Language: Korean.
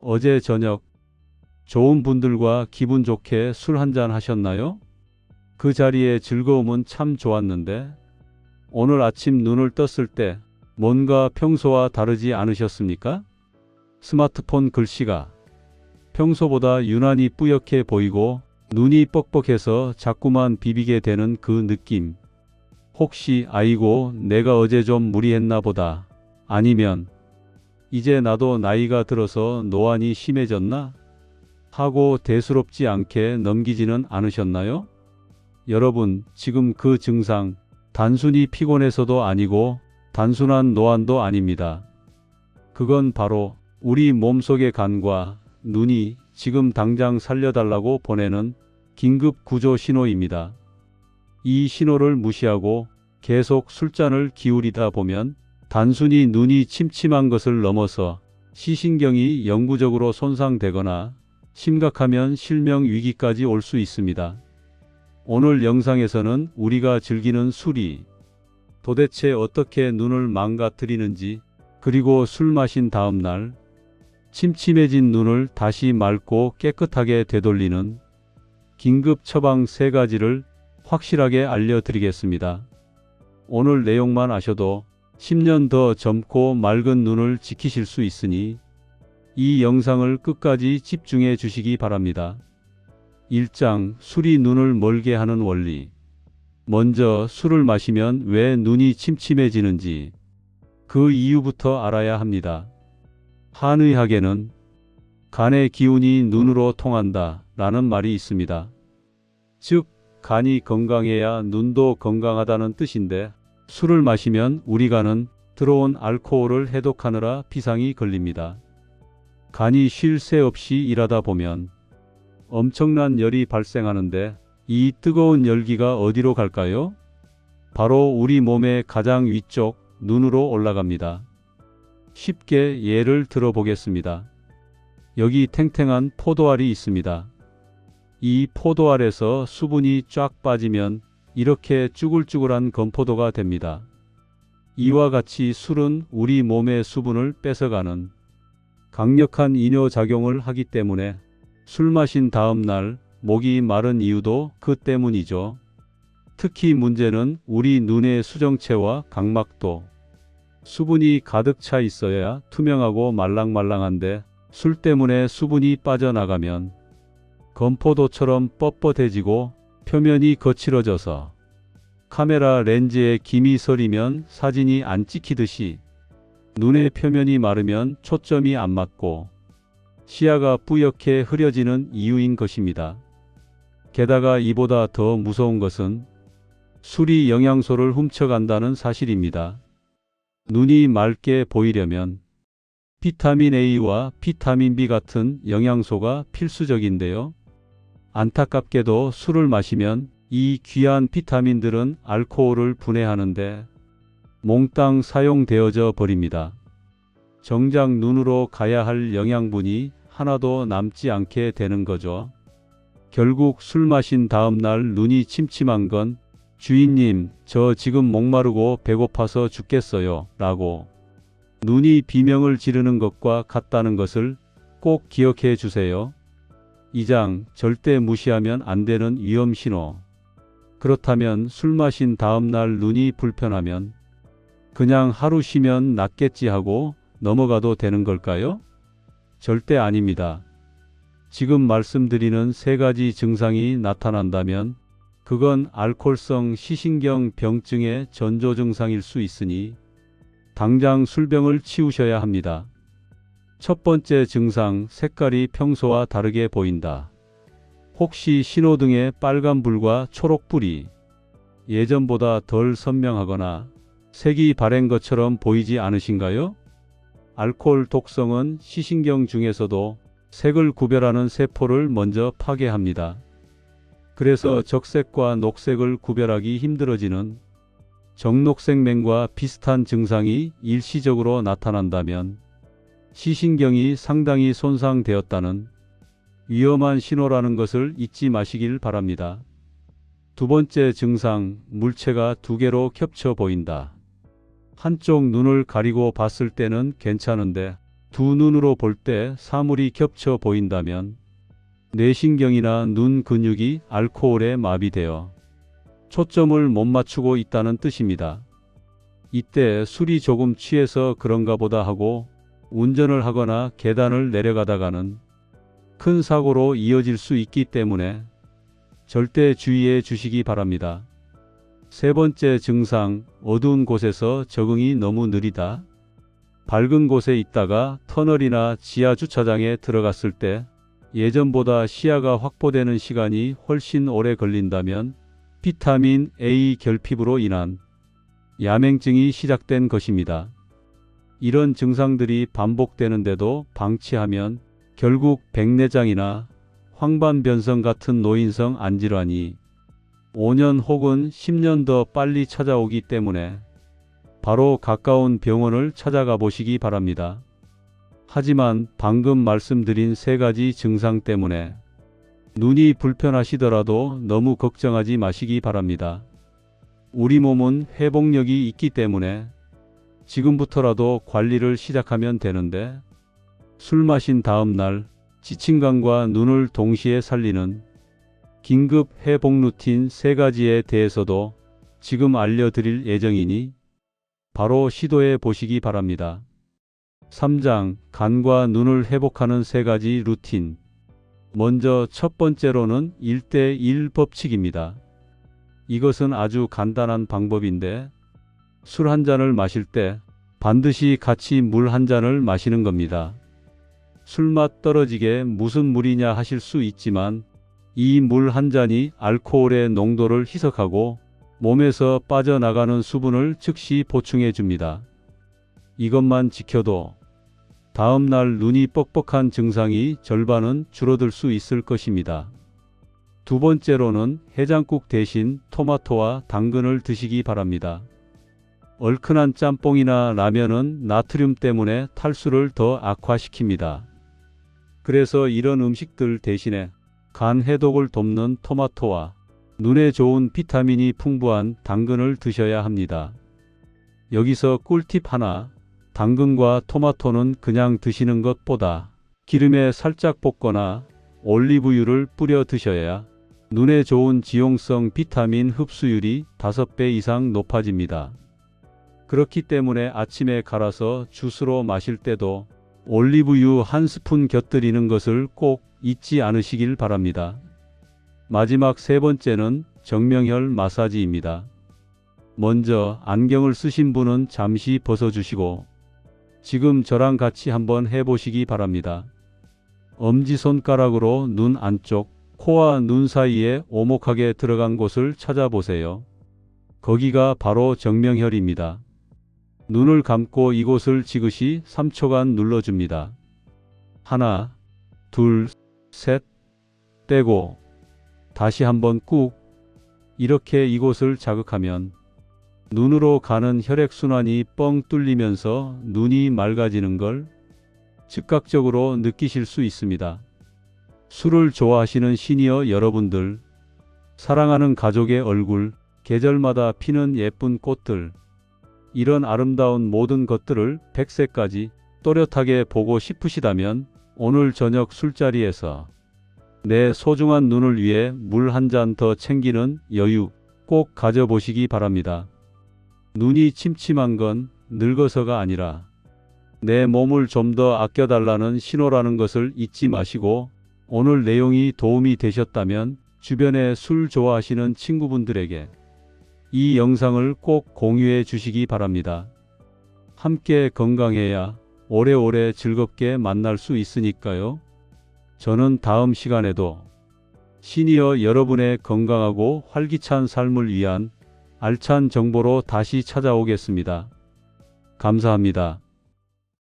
어제 저녁 좋은 분들과 기분 좋게 술 한잔 하셨나요? 그 자리의 즐거움은 참 좋았는데 오늘 아침 눈을 떴을 때 뭔가 평소와 다르지 않으셨습니까? 스마트폰 글씨가 평소보다 유난히 뿌옇게 보이고 눈이 뻑뻑해서 자꾸만 비비게 되는 그 느낌. 혹시 아이고 내가 어제 좀 무리했나 보다. 아니면 이제 나도 나이가 들어서 노안이 심해졌나? 하고 대수롭지 않게 넘기지는 않으셨나요? 여러분, 지금 그 증상 단순히 피곤해서도 아니고 단순한 노안도 아닙니다. 그건 바로 우리 몸속의 간과 눈이 지금 당장 살려달라고 보내는 긴급 구조 신호입니다. 이 신호를 무시하고 계속 술잔을 기울이다 보면 단순히 눈이 침침한 것을 넘어서 시신경이 영구적으로 손상되거나 심각하면 실명 위기까지 올 수 있습니다. 오늘 영상에서는 우리가 즐기는 술이 도대체 어떻게 눈을 망가뜨리는지, 그리고 술 마신 다음 날 침침해진 눈을 다시 맑고 깨끗하게 되돌리는 긴급 처방 3가지를 확실하게 알려드리겠습니다. 오늘 내용만 아셔도 10년 더 젊고 맑은 눈을 지키실 수 있으니 이 영상을 끝까지 집중해 주시기 바랍니다. 1장 술이 눈을 멀게 하는 원리. 먼저 술을 마시면 왜 눈이 침침해지는지 그 이유부터 알아야 합니다. 한의학에는 간의 기운이 눈으로 통한다 라는 말이 있습니다. 즉, 간이 건강해야 눈도 건강하다는 뜻인데 술을 마시면 우리 간은 들어온 알코올을 해독하느라 비상이 걸립니다. 간이 쉴 새 없이 일하다 보면 엄청난 열이 발생하는데 이 뜨거운 열기가 어디로 갈까요? 바로 우리 몸의 가장 위쪽 눈으로 올라갑니다. 쉽게 예를 들어보겠습니다. 여기 탱탱한 포도알이 있습니다. 이 포도알에서 수분이 쫙 빠지면 이렇게 쭈글쭈글한 건포도가 됩니다. 이와 같이 술은 우리 몸의 수분을 뺏어가는 강력한 이뇨작용을 하기 때문에 술 마신 다음 날 목이 마른 이유도 그 때문이죠. 특히 문제는 우리 눈의 수정체와 각막도. 수분이 가득 차 있어야 투명하고 말랑말랑한데 술 때문에 수분이 빠져나가면 건포도처럼 뻣뻣해지고 표면이 거칠어져서 카메라 렌즈에 김이 서리면 사진이 안 찍히듯이 눈의 표면이 마르면 초점이 안 맞고 시야가 뿌옇게 흐려지는 이유인 것입니다. 게다가 이보다 더 무서운 것은 술이 영양소를 훔쳐간다는 사실입니다. 눈이 맑게 보이려면 비타민 A와 비타민 B 같은 영양소가 필수적인데요. 안타깝게도 술을 마시면 이 귀한 비타민들은 알코올을 분해하는데 몽땅 사용되어져 버립니다. 정작 눈으로 가야 할 영양분이 하나도 남지 않게 되는 거죠. 결국 술 마신 다음 날 눈이 침침한 건 주인님, 저 지금 목마르고 배고파서 죽겠어요 라고 눈이 비명을 지르는 것과 같다는 것을 꼭 기억해 주세요. 2장 절대 무시하면 안 되는 위험 신호. 그렇다면 술 마신 다음 날 눈이 불편하면 그냥 하루 쉬면 낫겠지 하고 넘어가도 되는 걸까요? 절대 아닙니다. 지금 말씀드리는 3가지 증상이 나타난다면 그건 알코올성 시신경 병증의 전조 증상일 수 있으니 당장 술병을 치우셔야 합니다. 첫 번째 증상, 색깔이 평소와 다르게 보인다. 혹시 신호등의 빨간불과 초록불이 예전보다 덜 선명하거나 색이 바랜 것처럼 보이지 않으신가요? 알코올 독성은 시신경 중에서도 색을 구별하는 세포를 먼저 파괴합니다. 그래서 적색과 녹색을 구별하기 힘들어지는 정녹색맹과 비슷한 증상이 일시적으로 나타난다면 시신경이 상당히 손상되었다는 위험한 신호라는 것을 잊지 마시길 바랍니다. 두 번째 증상, 물체가 2개로 겹쳐 보인다. 한쪽 눈을 가리고 봤을 때는 괜찮은데 두 눈으로 볼 때 사물이 겹쳐 보인다면 뇌신경이나 눈 근육이 알코올에 마비되어 초점을 못 맞추고 있다는 뜻입니다. 이때 술이 조금 취해서 그런가 보다 하고 운전을 하거나 계단을 내려가다가는 큰 사고로 이어질 수 있기 때문에 절대 주의해 주시기 바랍니다. 세 번째 증상, 어두운 곳에서 적응이 너무 느리다. 밝은 곳에 있다가 터널이나 지하 주차장에 들어갔을 때 예전보다 시야가 확보되는 시간이 훨씬 오래 걸린다면 비타민 A 결핍으로 인한 야맹증이 시작된 것입니다. 이런 증상들이 반복되는데도 방치하면 결국 백내장이나 황반변성 같은 노인성 안질환이 5년 혹은 10년 더 빨리 찾아오기 때문에 바로 가까운 병원을 찾아가 보시기 바랍니다. 하지만 방금 말씀드린 세 가지 증상 때문에 눈이 불편하시더라도 너무 걱정하지 마시기 바랍니다. 우리 몸은 회복력이 있기 때문에 지금부터라도 관리를 시작하면 되는데 술 마신 다음 날 지친감과 눈을 동시에 살리는 긴급 회복 루틴 세 가지에 대해서도 지금 알려드릴 예정이니 바로 시도해 보시기 바랍니다. 3장 간과 눈을 회복하는 세 가지 루틴. 먼저 첫 번째로는 1:1 법칙입니다. 이것은 아주 간단한 방법인데 술 한 잔을 마실 때 반드시 같이 물 한 잔을 마시는 겁니다. 술맛 떨어지게 무슨 물이냐 하실 수 있지만 이 물 한 잔이 알코올의 농도를 희석하고 몸에서 빠져나가는 수분을 즉시 보충해 줍니다. 이것만 지켜도 다음날 눈이 뻑뻑한 증상이 절반은 줄어들 수 있을 것입니다. 두 번째로는 해장국 대신 토마토와 당근을 드시기 바랍니다. 얼큰한 짬뽕이나 라면은 나트륨 때문에 탈수를 더 악화시킵니다. 그래서 이런 음식들 대신에 간 해독을 돕는 토마토와 눈에 좋은 비타민이 풍부한 당근을 드셔야 합니다. 여기서 꿀팁 하나, 당근과 토마토는 그냥 드시는 것보다 기름에 살짝 볶거나 올리브유를 뿌려 드셔야 눈에 좋은 지용성 비타민 흡수율이 5배 이상 높아집니다. 그렇기 때문에 아침에 갈아서 주스로 마실 때도 올리브유 한 스푼 곁들이는 것을 꼭 잊지 않으시길 바랍니다. 마지막 세 번째는 정명혈 마사지입니다. 먼저 안경을 쓰신 분은 잠시 벗어주시고 지금 저랑 같이 한번 해보시기 바랍니다. 엄지손가락으로 눈 안쪽, 코와 눈 사이에 오목하게 들어간 곳을 찾아보세요. 거기가 바로 정명혈입니다. 눈을 감고 이곳을 지그시 3초간 눌러줍니다. 하나, 둘, 셋, 떼고 다시 한번 꾹. 이렇게 이곳을 자극하면 눈으로 가는 혈액순환이 뻥 뚫리면서 눈이 맑아지는 걸 즉각적으로 느끼실 수 있습니다. 술을 좋아하시는 시니어 여러분들, 사랑하는 가족의 얼굴, 계절마다 피는 예쁜 꽃들, 이런 아름다운 모든 것들을 100세까지 또렷하게 보고 싶으시다면 오늘 저녁 술자리에서 내 소중한 눈을 위해 물 한 잔 더 챙기는 여유 꼭 가져보시기 바랍니다. 눈이 침침한 건 늙어서가 아니라 내 몸을 좀 더 아껴달라는 신호라는 것을 잊지 마시고 오늘 내용이 도움이 되셨다면 주변에 술 좋아하시는 친구분들에게 이 영상을 꼭 공유해 주시기 바랍니다. 함께 건강해야 오래오래 즐겁게 만날 수 있으니까요. 저는 다음 시간에도 시니어 여러분의 건강하고 활기찬 삶을 위한 알찬 정보로 다시 찾아오겠습니다. 감사합니다.